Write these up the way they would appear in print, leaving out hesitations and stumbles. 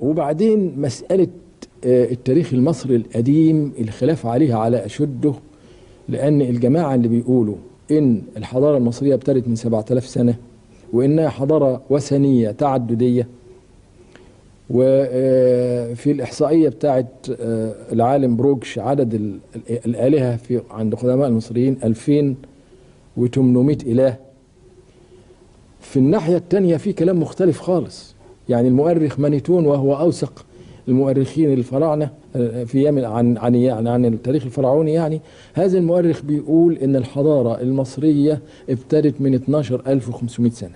وبعدين مسألة التاريخ المصري القديم الخلاف عليها على أشده، لأن الجماعة اللي بيقولوا إن الحضارة المصرية ابتدت من 7000 سنة وإنها حضارة وثنية تعددية، وفي الإحصائية بتاعت العالم بروجش عدد الآلهة عند قدماء المصريين 2800 إله. في الناحية التانية في كلام مختلف خالص. يعني المؤرخ مانيتون وهو أوثق المؤرخين الفراعنة في عن التاريخ الفرعوني، يعني هذا المؤرخ بيقول إن الحضارة المصرية ابتدت من 12500 سنة.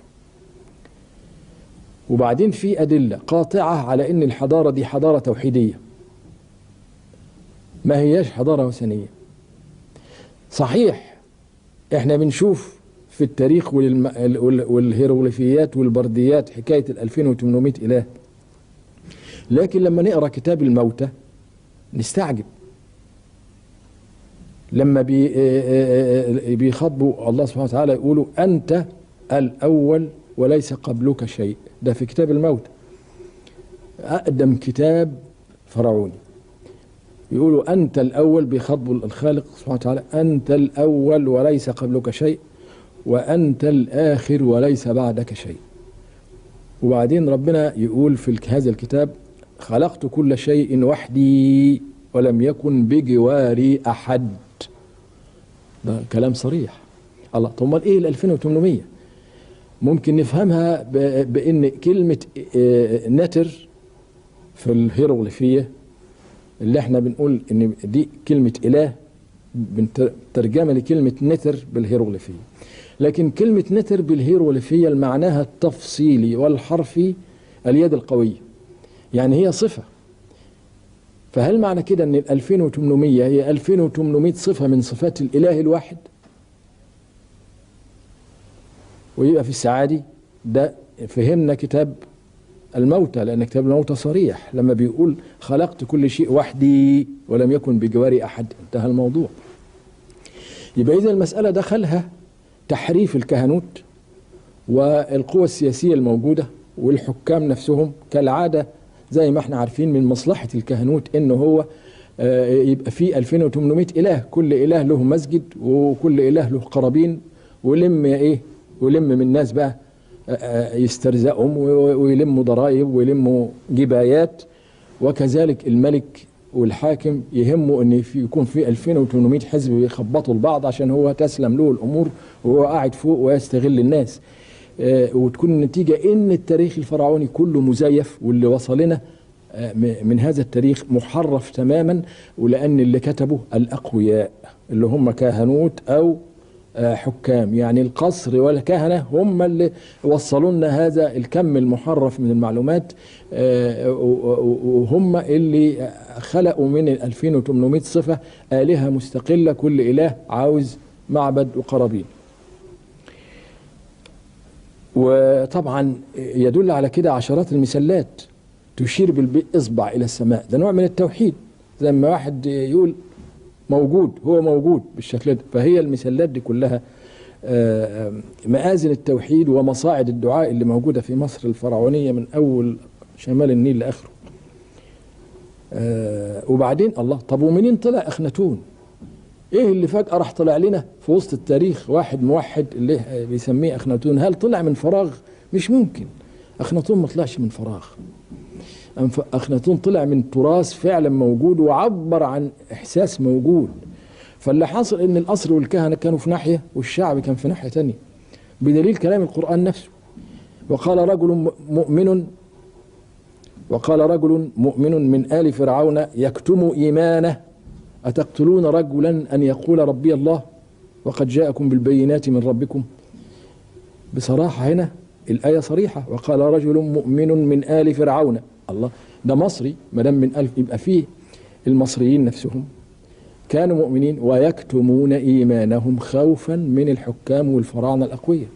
وبعدين في أدلة قاطعة على إن الحضارة دي حضارة توحيدية، ما هياش حضارة وثنية. صحيح احنا بنشوف في التاريخ والهيروغليفيات والبرديات حكاية 2800 إله، لكن لما نقرأ كتاب الموتى نستعجب لما بيخاطبوا الله سبحانه وتعالى يقولوا أنت الأول وليس قبلك شيء. ده في كتاب الموتى، أقدم كتاب فرعوني. يقولوا أنت الأول، بيخاطبوا الخالق سبحانه وتعالى، أنت الأول وليس قبلك شيء، وأنت الآخر وليس بعدك شيء. وبعدين ربنا يقول في هذا الكتاب خلقت كل شيء وحدي ولم يكن بجواري أحد. ده كلام صريح. الله، طب امال ايه ال 2800؟ ممكن نفهمها بان كلمة نتر في الهيروغليفية اللي احنا بنقول ان دي كلمة اله، ترجمة لكلمة نتر بالهيروغليفية، لكن كلمة نتر بالهيروغليفية معناها التفصيلي والحرفي اليد القوية، يعني هي صفة. فهل معنى كده ان ال 2800 هي 2800 صفة من صفات الاله الواحد؟ ويبقى في السعادي ده فهمنا كتاب الموتى، لأن كتاب الموتى صريح لما بيقول خلقت كل شيء وحدي ولم يكن بجواري أحد، انتهى الموضوع. يبقى إذا المسألة دخلها تحريف الكهنوت والقوى السياسية الموجودة والحكام نفسهم كالعادة، زي ما احنا عارفين من مصلحة الكهنوت إنه هو يبقى فيه 2800 إله، كل إله له مسجد وكل إله له قرابين، ولم من الناس بقى يسترزقهم ويلموا ضرائب ويلموا جبايات. وكذلك الملك والحاكم يهمه ان يكون في 2800 حزب يخبطوا البعض عشان هو تسلم له الامور وهو قاعد فوق ويستغل الناس. وتكون النتيجة ان التاريخ الفرعوني كله مزيف، واللي وصلنا من هذا التاريخ محرف تماما، ولان اللي كتبه الاقوياء اللي هم كهنوت او حكام، يعني القصر والكهنة هم اللي وصلوا لنا هذا الكم المحرف من المعلومات، وهم اللي خلقوا من 2800 صفة آلهة مستقلة، كل إله عاوز معبد وقرابين. وطبعا يدل على كده عشرات المثلات تشير بالإصبع إلى السماء، ده نوع من التوحيد. زي ما واحد يقول موجود، هو موجود بالشكل ده. فهي المثلات دي كلها مآذن التوحيد ومصاعد الدعاء اللي موجودة في مصر الفرعونية من أول شمال النيل لآخره. وبعدين الله، طب ومنين طلع أخناتون؟ إيه اللي فجأة راح طلع لنا في وسط التاريخ واحد موحد اللي بيسميه أخناتون؟ هل طلع من فراغ؟ مش ممكن. أخناتون ما طلعش من فراغ. أخناتون طلع من تراث فعلا موجود وعبر عن إحساس موجود. فاللي حاصل إن القصر والكهنة كانوا في ناحية والشعب كان في ناحية تانية، بدليل كلام القرآن نفسه. وقال رجل مؤمن من آل فرعون يكتم إيمانه أتقتلون رجلا أن يقول ربي الله وقد جاءكم بالبينات من ربكم. بصراحة هنا الآية صريحة، وقال رجل مؤمن من آل فرعون. الله، ده مصري، ما دام من ألف يبقى فيه المصريين نفسهم كانوا مؤمنين ويكتمون إيمانهم خوفا من الحكام والفراعنة الأقوياء.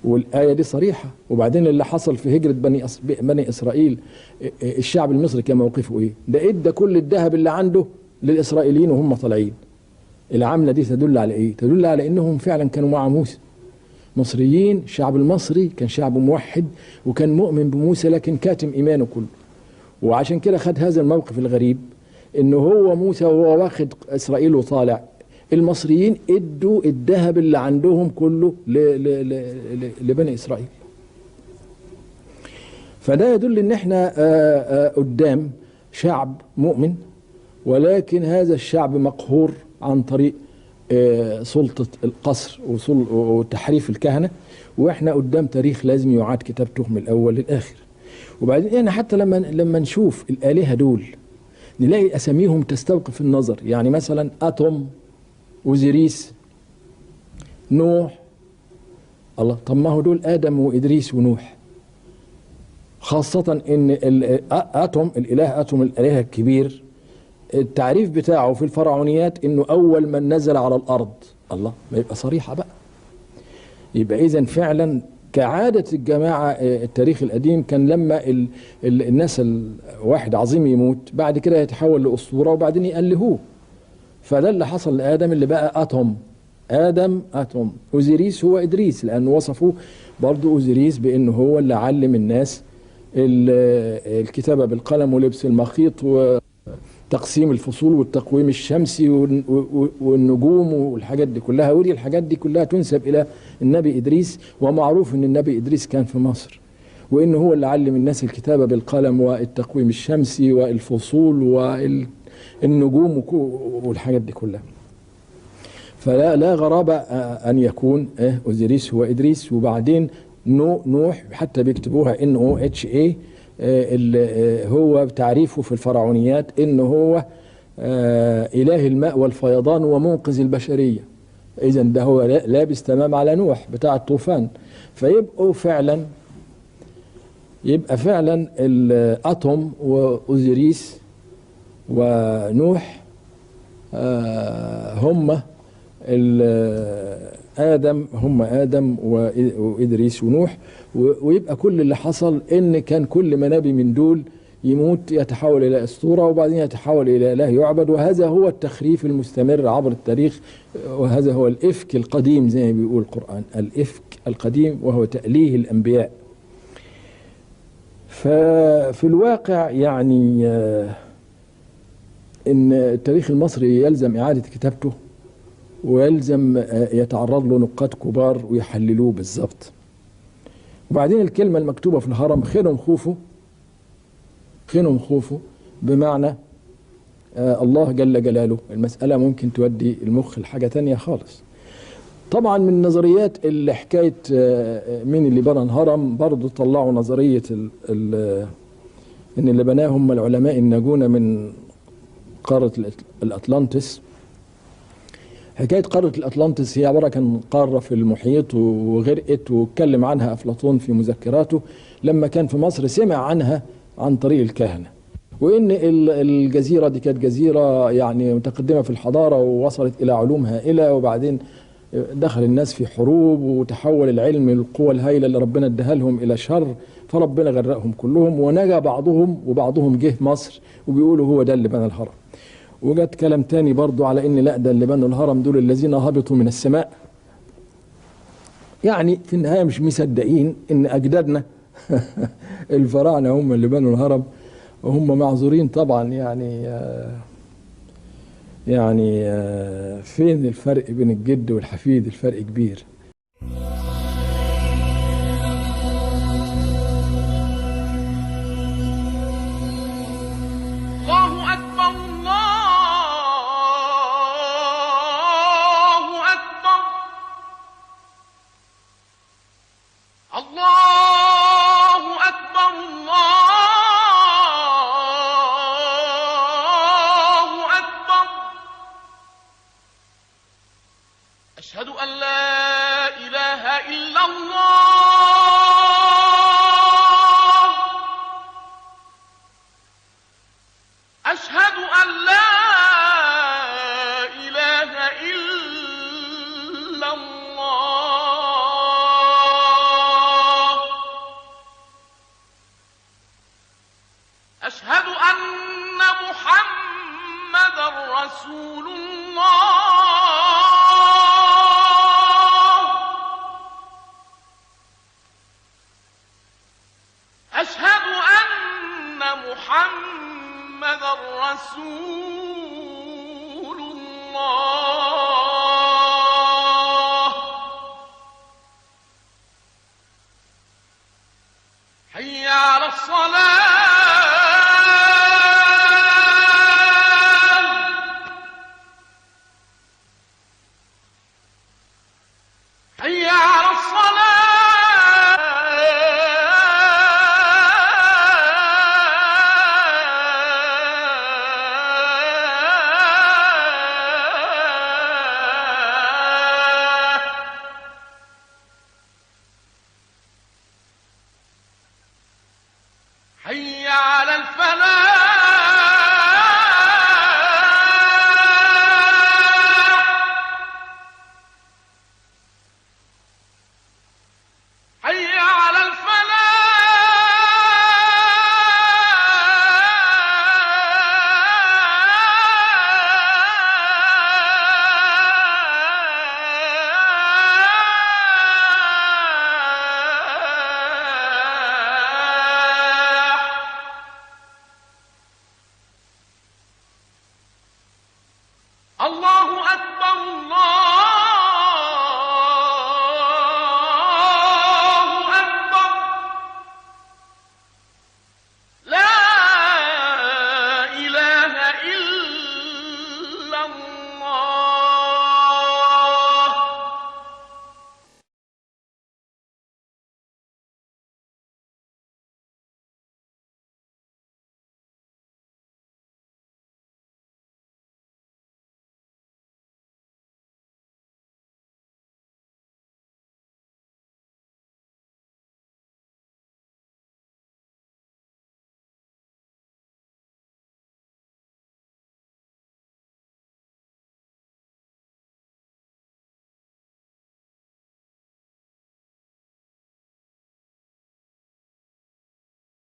والآية دي صريحة. وبعدين اللي حصل في هجرة بني إسرائيل، الشعب المصري كان موقفه إيه؟ ده إدى كل الذهب اللي عنده للإسرائيليين وهم طالعين. العملة دي تدل على إيه؟ تدل على إنهم فعلا كانوا مع موسى، مصريين. الشعب المصري كان شعب موحد وكان مؤمن بموسى لكن كاتم إيمانه كله، وعشان كده خد هذا الموقف الغريب إنه هو موسى وهو واخد إسرائيل وطالع، المصريين ادوا الذهب اللي عندهم كله لبني إسرائيل. فده يدل ان احنا قدام شعب مؤمن، ولكن هذا الشعب مقهور عن طريق سلطة القصر وتحريف الكهنة، واحنا قدام تاريخ لازم يعاد كتابته من الاول للاخر. وبعدين يعني حتى لما نشوف الآلهة دول نلاقي اساميهم تستوقف النظر، يعني مثلا اتوم، اوزيريس، نوح. الله، طب ما هو دول ادم وادريس ونوح. خاصة ان اتوم، الاله اتوم الاله الكبير، التعريف بتاعه في الفرعونيات انه اول من نزل على الارض. الله، ما يبقى صريحة بقى. يبقى اذا فعلا كعادة الجماعة التاريخ القديم كان لما الناس واحد عظيم يموت بعد كده يتحول لأسطورة وبعدين يألهوه. فده اللي حصل لآدم اللي بقى اتوم. آدم اتوم. اوزيريس هو ادريس، لانه وصفوه برضه اوزيريس بانه هو اللي علم الناس الكتابة بالقلم ولبس المخيط وتقسيم الفصول والتقويم الشمسي والنجوم والحاجات دي كلها. ودي الحاجات دي كلها تنسب إلى النبي إدريس، ومعروف أن النبي إدريس كان في مصر، وأنه هو اللي علم الناس الكتابة بالقلم والتقويم الشمسي والفصول والنجوم والحاجات دي كلها. فلا غرابة أن يكون أوزيريس هو إدريس. وبعدين نوح حتى بيكتبوها NOHA، هو تعريفه في الفرعونيات إنه هو إله الماء والفيضان ومنقذ البشرية. إذا ده هو لابس تمام على نوح بتاع الطوفان. فيبقوا فعلا الأتوم وأوزيريس ونوح هم آدم وإدريس ونوح. ويبقى كل اللي حصل إن كان كل ما نبي من دول يموت يتحول إلى أسطورة وبعدين يتحول إلى إله يعبد. وهذا هو التخريف المستمر عبر التاريخ، وهذا هو الإفك القديم زي ما بيقول القرآن، الإفك القديم وهو تأليه الأنبياء. ففي الواقع يعني إن التاريخ المصري يلزم إعادة كتابته، ويلزم يتعرض له نقاد كبار ويحللوه بالضبط. وبعدين الكلمة المكتوبة في الهرم خينهم خوفه بمعنى الله جل جلاله. المسألة ممكن تودي المخ لحاجة تانية خالص. طبعا من نظريات اللي حكاية مين اللي بنى الهرم برضو طلعوا نظرية ان اللي بناه هم العلماء الناجون من قارة الأطلنطس. حكاية قارة الأطلنطس هي عبارة عن قارة في المحيط وغرقت، واتكلم عنها أفلاطون في مذكراته لما كان في مصر، سمع عنها عن طريق الكهنة، وإن الجزيرة دي كانت جزيرة يعني متقدمة في الحضارة ووصلت إلى علوم هائلة، وبعدين دخل الناس في حروب وتحول العلم القوى الهائلة اللي ربنا اداها لهم إلى شر، فربنا غرقهم كلهم ونجا بعضهم، وبعضهم جه مصر وبيقولوا هو ده اللي بنى الهرم. وجت كلام تاني برضو على ان لا، ده اللي بنوا الهرم دول الذين هبطوا من السماء. يعني في النهاية مش مصدقين ان اجدادنا الفراعنة هم اللي بنوا الهرم، وهم معذورين طبعا. يعني فين الفرق بين الجد والحفيد؟ الفرق كبير. أشهد أن لا إله إلا الله. أشهد أن لا إله إلا الله. أشهد أن محمدًا رسول